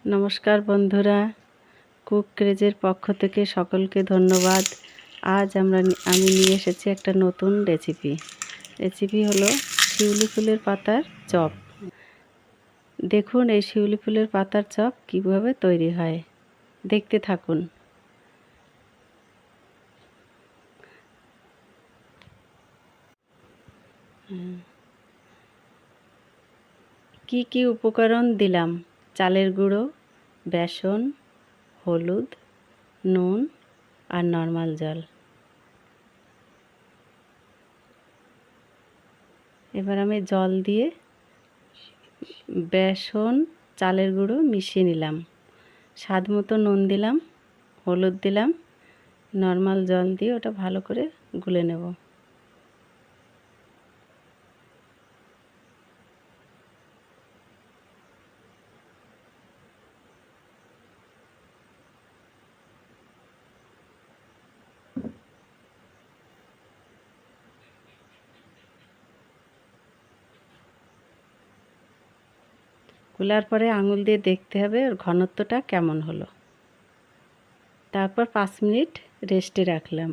নমস্কার বন্ধুরা, কুক ক্রেজের পক্ষ থেকে সকলকে ধন্যবাদ। আজ আমি নিয়ে এসেছি একটা নতুন রেসিপি হলো শিউলি ফুলের পাতার চপ। দেখুন এই শিউলি ফুলের পাতার চপ কিভাবে তৈরি হয়, দেখতে থাকুন। কি উপকরণ দিলাম: চালের গুঁড়ো, বেসন, হলুদ, নুন আর নর্মাল জল। এবার আমি জল দিয়ে বেসন, চালের গুঁড়ো মিশিয়ে নিলাম। স্বাদ মতো নুন দিলাম, হলুদ দিলাম, নর্মাল জল দিয়ে ওটা ভালো করে গুলে নেব। গুলার পরে আঙুল দিয়ে দেখতে হবে ওর ঘনত্বটা কেমন হলো। তারপর 5 মিনিট রেস্টে রাখলাম।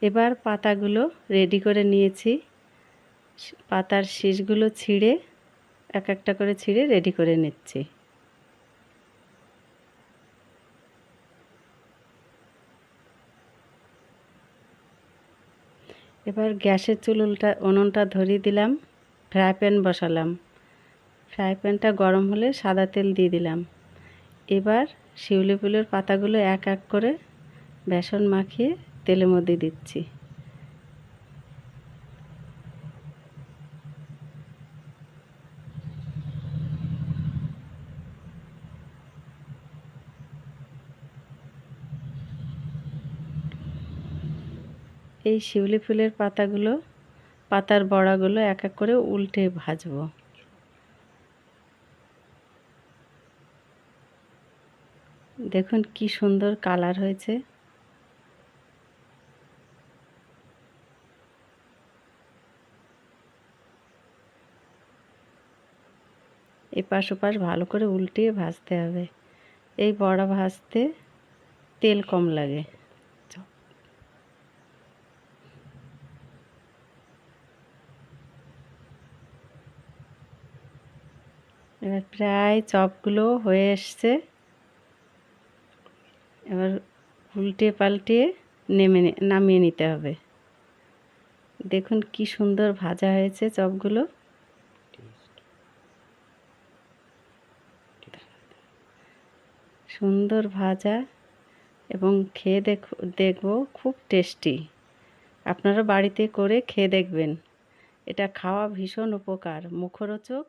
এবার পাতাগুলো রেডি করে নিয়েছি। পাতার শীষগুলো ছিঁড়ে এক একটা করে ছিঁড়ে রেডি করে নিচ্ছি। এবার গ্যাসের উনুনটা ধরিয়ে দিলাম, ফ্রাই প্যান বসালাম। ফ্রাই প্যানটা গরম হলে সাদা তেল দিয়ে দিলাম। এবার শিউলি ফুলের পাতাগুলো এক এক করে বেসন মাখিয়ে তেলের মধ্যে দিচ্ছি। এই শিউলি ফুলের পাতার বড়াগুলো এক এক করে উল্টে ভাজবো। দেখুন কি সুন্দর কালার হয়েছে। এপাশ ওপাশ ভালো করে উল্টিয়ে ভাজতে হবে। এই বড়া ভাজতে তেল কম লাগে। এবার প্রায় চপগুলো হয়ে এসছে। এবার উল্টে পাল্টে নামিয়ে নিতে হবে। দেখুন কি সুন্দর ভাজা হয়েছে চপগুলো। সুন্দর ভাজা এবং খেয়ে দেখবো খুব টেস্টি। আপনারা বাড়িতে করে খেয়ে দেখবেন। এটা খাওয়া ভীষণ উপকার, মুখরোচক,